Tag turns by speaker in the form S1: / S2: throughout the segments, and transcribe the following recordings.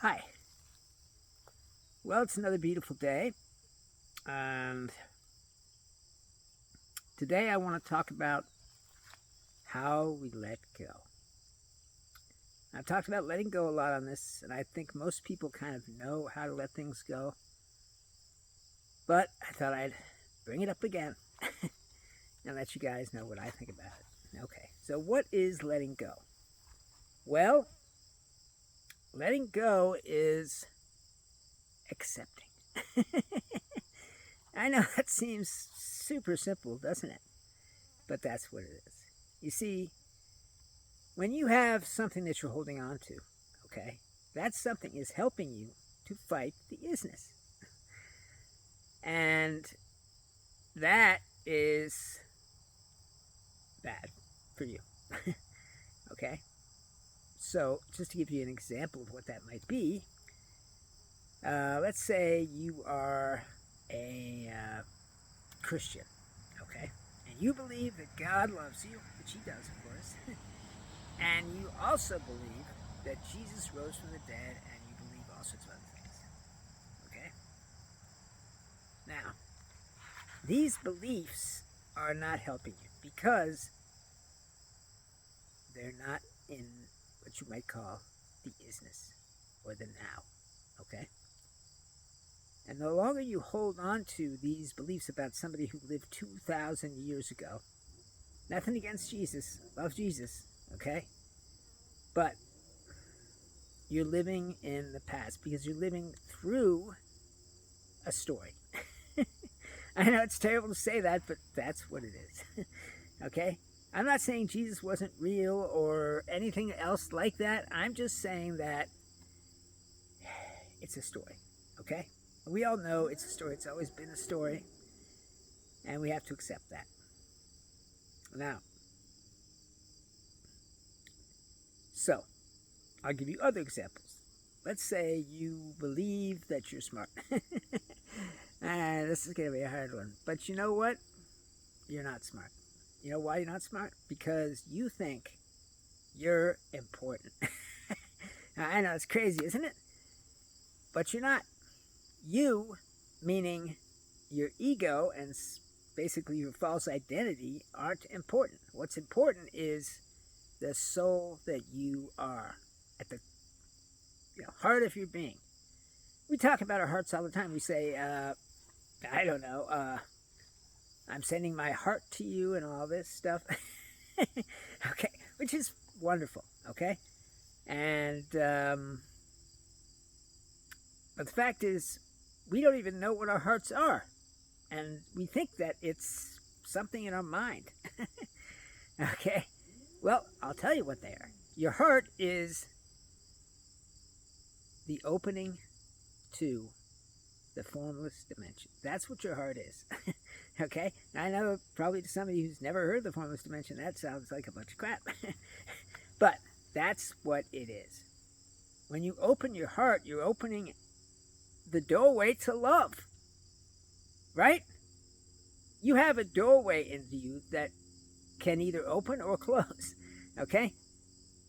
S1: Hi. Well, it's another beautiful day, and today I want to talk about how we let go. I've talked about letting go a lot on this, and I think most people kind of know how to let things go, but I thought I'd bring it up again and let you guys know what I think about it. Okay, so what is letting go? Well, letting go is accepting. I know that seems super simple, doesn't it? But that's what it is. You see, when you have something that you're holding on to, okay, that something is helping you to fight the isness. And that is bad for you. Okay? So, just to give you an example of what that might be, let's say you are a Christian, okay? And you believe that God loves you, which He does, of course. And you also believe that Jesus rose from the dead, and you believe all sorts of other things. Okay? Now, these beliefs are not helping you because they're not in what you might call the isness or the now. Okay? And the longer you hold on to these beliefs about somebody who lived 2,000 years ago, nothing against Jesus, love Jesus, okay? But you're living in the past because you're living through a story. I know it's terrible to say that, but that's what it is. Okay? I'm not saying Jesus wasn't real or anything else like that. I'm just saying that it's a story. Okay? We all know it's a story. It's always been a story. And we have to accept that. Now, so, I'll give you other examples. Let's say you believe that you're smart. This is going to be a hard one. But you know what? You're not smart. You know why you're not smart? Because you think you're important. I know it's crazy, isn't it? But you're not. You, meaning your ego and basically your false identity, aren't important. What's important is the soul that you are at the heart of your being. We talk about our hearts all the time. We say, I don't know, I'm sending my heart to you and all this stuff. Okay, which is wonderful, okay? And, but the fact is, we don't even know what our hearts are. And we think that it's something in our mind. Okay? Well, I'll tell you what they are. Your heart is the opening to the formless dimension. That's what your heart is. Okay? Now, I know probably to somebody who's never heard the formless dimension, that sounds like a bunch of crap. But that's what it is. When you open your heart, you're opening the doorway to love. Right? You have a doorway into you that can either open or close. Okay?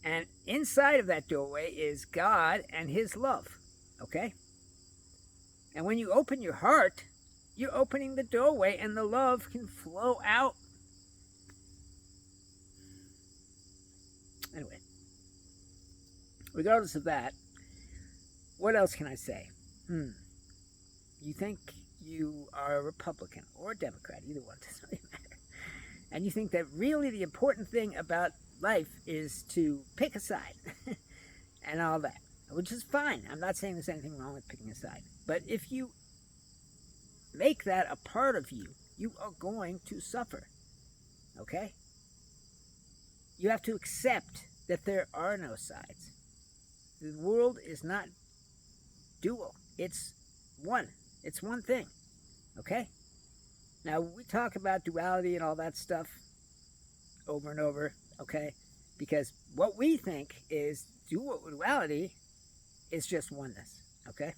S1: And inside of that doorway is God and His love. Okay? And when you open your heart, you're opening the doorway and the love can flow out. Anyway, regardless of that, what else can I say? You think you are a Republican or a Democrat, either one, doesn't really matter. And you think that really the important thing about life is to pick a side and all that, which is fine. I'm not saying there's anything wrong with picking a side. But if you make that a part of you, you are going to suffer. Okay? You have to accept that there are no sides. The world is not dual. It's one. It's one thing. Okay? Now, we talk about duality and all that stuff over and over, okay? Because what we think is duality is just oneness, okay?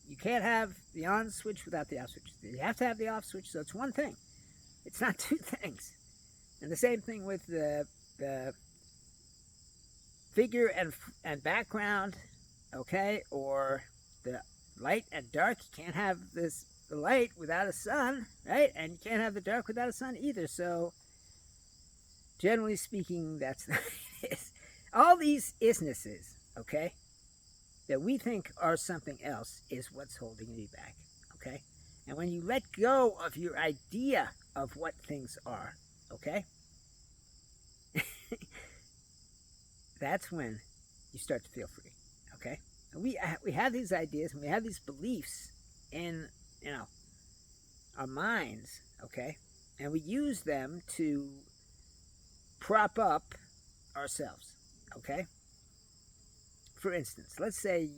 S1: You can't have the on switch without the off switch. You have to have the off switch, so it's one thing. It's not two things. And the same thing with the figure and background okay? Or the light and dark. You can't have the light without a sun, right? And you can't have the dark without a sun either. So, generally speaking, that's not it. All these isnesses, okay, that we think are something else is what's holding me back, okay? And when you let go of your idea of what things are, okay, that's when you start to feel free, okay? And we have these ideas and we have these beliefs in, our minds, okay? And we use them to prop up ourselves, okay? For instance, let's say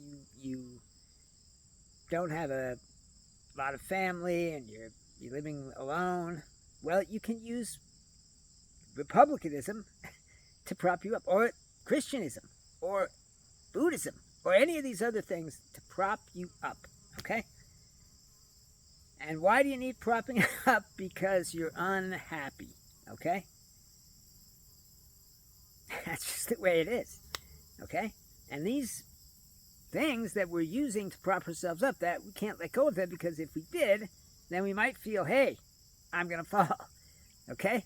S1: you don't have a lot of family and you're living alone. Well, you can use republicanism to prop you up, or Christianism, or Buddhism, or any of these other things to prop you up, okay? And why do you need propping up? Because you're unhappy, okay? That's just the way it is, okay? And these things that we're using to prop ourselves up, that we can't let go of them, because if we did, then we might feel, hey, I'm going to fall, okay?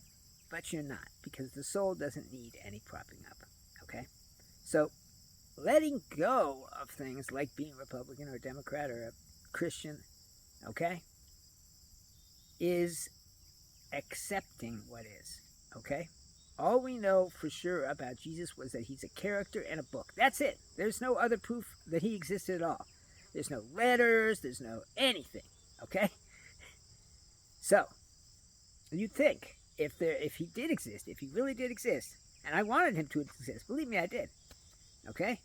S1: But you're not, because the soul doesn't need any propping up, okay? So letting go of things like being Republican or Democrat or a Christian, okay, is accepting what is, okay? All we know for sure about Jesus was that he's a character in a book. That's it. There's no other proof that he existed at all. There's no letters. There's no anything. Okay? So, you'd think if he did exist, if he really did exist, and I wanted him to exist, believe me, I did, okay?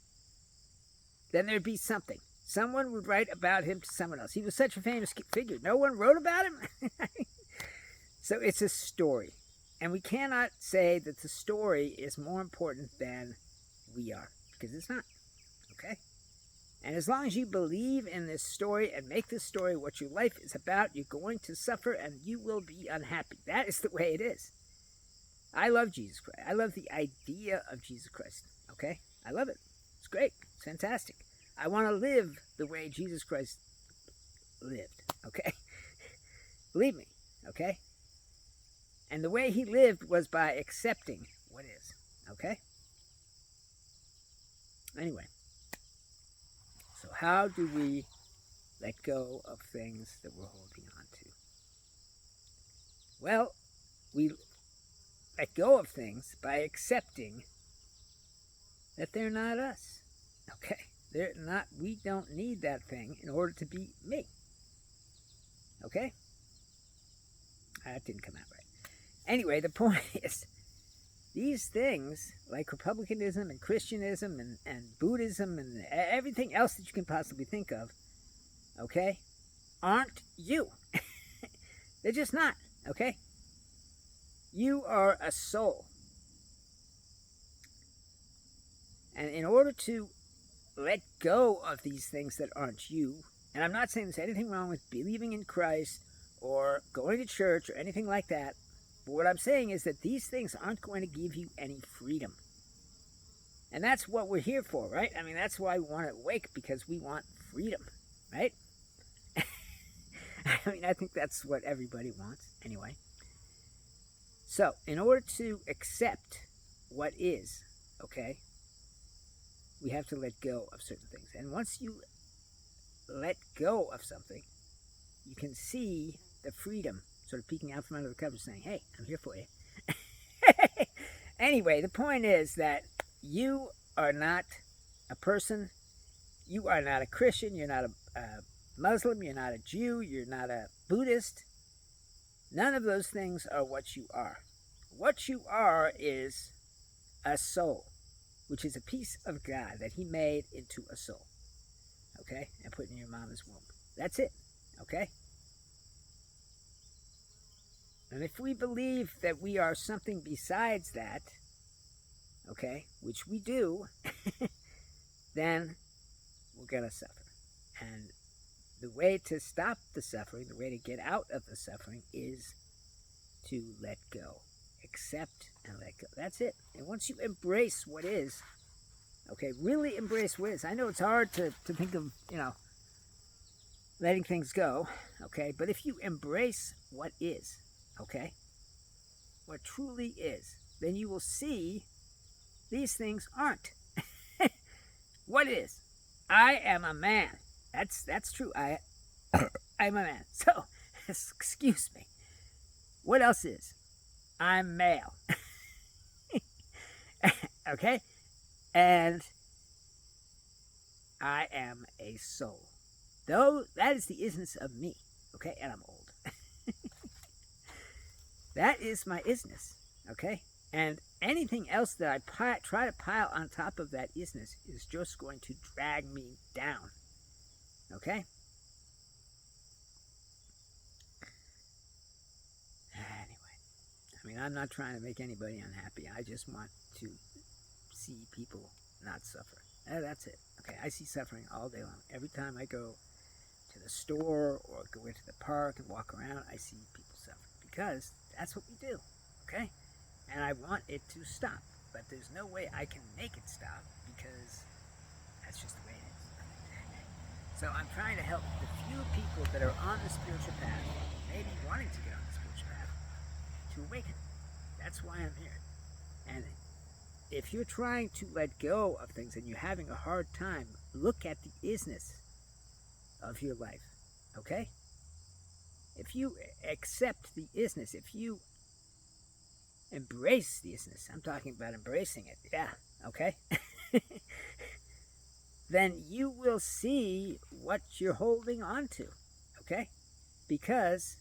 S1: Then there'd be something. Someone would write about him to someone else. He was such a famous figure. No one wrote about him? So it's a story. And we cannot say that the story is more important than we are, because it's not, okay? And as long as you believe in this story and make this story what your life is about, you're going to suffer and you will be unhappy. That is the way it is. I love Jesus Christ. I love the idea of Jesus Christ, okay? I love it. It's great. It's fantastic. I want to live the way Jesus Christ lived, okay? Believe me, okay? And the way he lived was by accepting what is, okay? Anyway, so how do we let go of things that we're holding on to? Well, we let go of things by accepting that they're not us, okay? They're not, we don't need that thing in order to be me, okay? That didn't come out right. Anyway, the point is, these things, like republicanism and Christianism and Buddhism and everything else that you can possibly think of, okay, aren't you. They're just not, okay? You are a soul. And in order to let go of these things that aren't you, and I'm not saying there's anything wrong with believing in Christ or going to church or anything like that, but what I'm saying is that these things aren't going to give you any freedom. And that's what we're here for, right? I mean, that's why we want to awake, because we want freedom, right? I mean, I think that's what everybody wants, anyway. So, in order to accept what is, okay, we have to let go of certain things. And once you let go of something, you can see the freedom sort of peeking out from under the covers saying, hey, I'm here for you. Anyway, the point is that you are not a person, you are not a Christian, you're not a Muslim, you're not a Jew, you're not a Buddhist. None of those things are what you are. What you are is a soul, which is a piece of God that he made into a soul, okay, and put in your mama's womb. That's it, okay? And if we believe that we are something besides that, okay, which we do, then we're going to suffer. And the way to stop the suffering, the way to get out of the suffering, is to let go. Accept and let go. That's it. And once you embrace what is, Okay, really embrace what is. I know it's hard to think of, letting things go, okay? But if you embrace what is, okay, what truly is, then you will see these things aren't. What is? I am a man. That's true. I'm a man. So, excuse me. What else is? I'm male. Okay? And I am a soul. Though that is the isness of me. Okay? And I'm old. That is my isness. Okay? And anything else that I try to pile on top of that isness is just going to drag me down. Okay? Anyway, I'm not trying to make anybody unhappy. I just want to see people not suffer. That's it. Okay, I see suffering all day long. Every time I go to the store or go into the park and walk around, I see people suffer because that's what we do. Okay? And I want it to stop. But there's no way I can make it stop because that's just the way it is. So I'm trying to help the few people that are on the spiritual path, maybe wanting to get on the spiritual path, to awaken. That's why I'm here. And if you're trying to let go of things and you're having a hard time, look at the isness of your life. Okay? If you accept the isness, if you embrace the isness, I'm talking about embracing it, yeah, okay? Then you will see what you're holding on to, okay? Because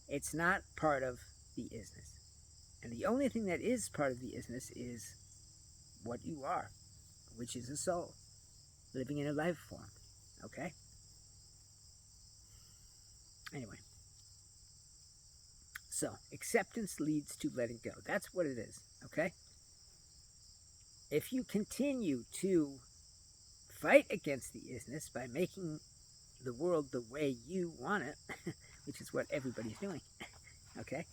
S1: it's not part of the isness. And the only thing that is part of the isness is what you are, which is a soul, living in a life form, okay? Anyway. So, acceptance leads to letting go. That's what it is, okay? If you continue to fight against the isness by making the world the way you want it, which is what everybody's doing, okay,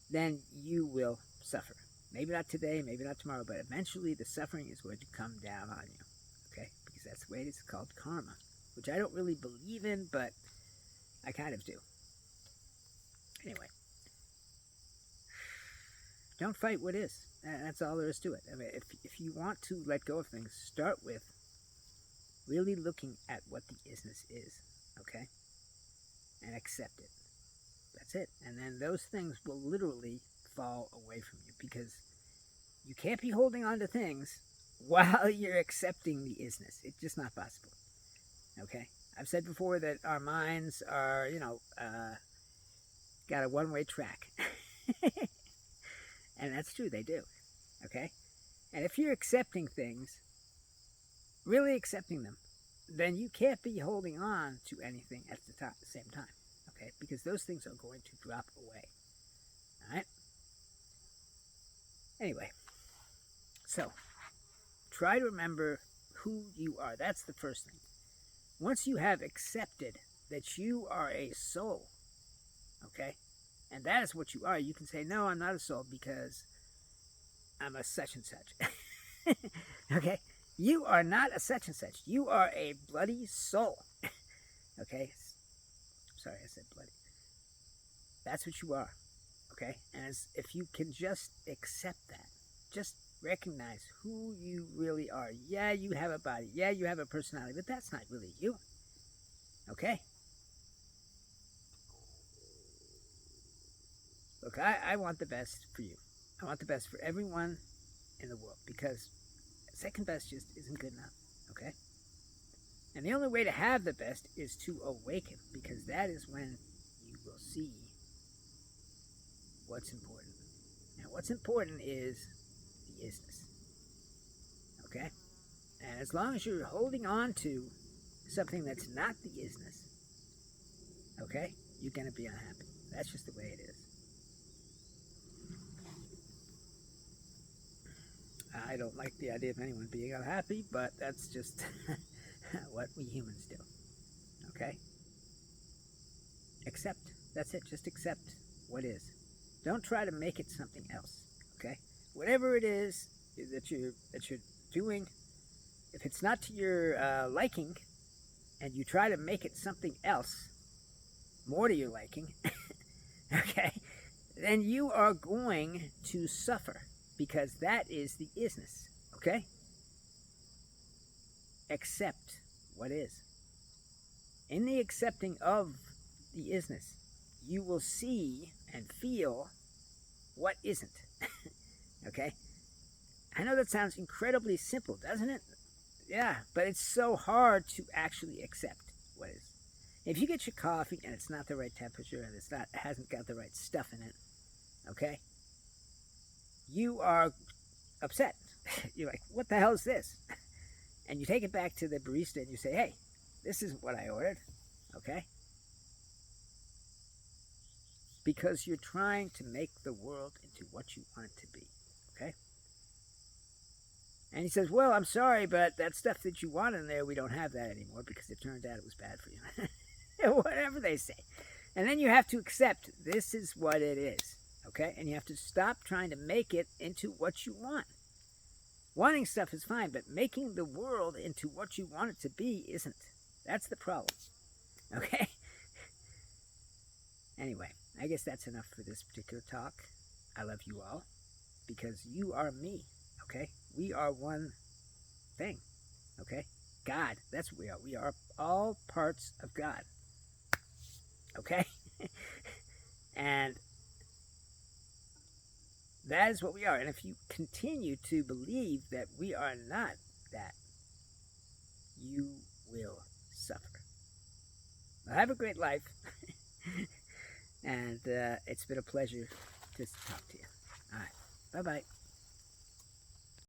S1: then you will suffer. Maybe not today, maybe not tomorrow, but eventually the suffering is going to come down on you, okay? Because that's the way it is, called karma, which I don't really believe in, but I kind of do. Anyway. Don't fight what is. That's all there is to it. I mean, if you want to let go of things, start with really looking at what the isness is, okay? And accept it. That's it. And then those things will literally fall away from you because you can't be holding on to things while you're accepting the isness. It's just not possible, okay? I've said before that our minds are, got a one-way track. And that's true, they do, okay? And if you're accepting things, really accepting them, then you can't be holding on to anything at the same time, okay? Because those things are going to drop away, all right? Anyway, so try to remember who you are. That's the first thing. Once you have accepted that you are a soul, okay? And that is what you are. You can say, no, I'm not a soul because I'm a such and such. Okay? You are not a such and such. You are a bloody soul. Okay? Sorry, I said bloody. That's what you are. Okay? And if you can just accept that, just recognize who you really are. Yeah, you have a body. Yeah, you have a personality, but that's not really you. Okay? Look, I want the best for you. I want the best for everyone in the world because second best just isn't good enough, okay? And the only way to have the best is to awaken because that is when you will see what's important. And what's important is the isness, okay? And as long as you're holding on to something that's not the isness, okay, you're going to be unhappy. That's just the way it is. I don't like the idea of anyone being unhappy, but that's just what we humans do. Okay? Accept. That's it. Just accept what is. Don't try to make it something else. Okay? Whatever it is that you're doing, if it's not to your liking, and you try to make it something else, more to your liking, okay, then you are going to suffer, because that is the isness, okay? Accept what is. In the accepting of the isness, you will see and feel what isn't, okay? I know that sounds incredibly simple, doesn't it? Yeah, but it's so hard to actually accept what is. If you get your coffee and it's not the right temperature and it hasn't got the right stuff in it, okay, you are upset. You're like, what the hell is this? And you take it back to the barista and you say, hey, this isn't what I ordered, okay? Because you're trying to make the world into what you want it to be, okay? And he says, well, I'm sorry, but that stuff that you want in there, we don't have that anymore because it turned out it was bad for you. Whatever they say. And then you have to accept this is what it is, okay? And you have to stop trying to make it into what you want. Wanting stuff is fine, but making the world into what you want it to be isn't. That's the problem, okay? Anyway, I guess that's enough for this particular talk. I love you all because you are me, okay? We are one thing, okay? God, that's what we are. We are all parts of God, okay? And that is what we are. And if you continue to believe that we are not that, you will suffer. Well, have a great life. And it's been a pleasure to talk to you. All right. Bye-bye.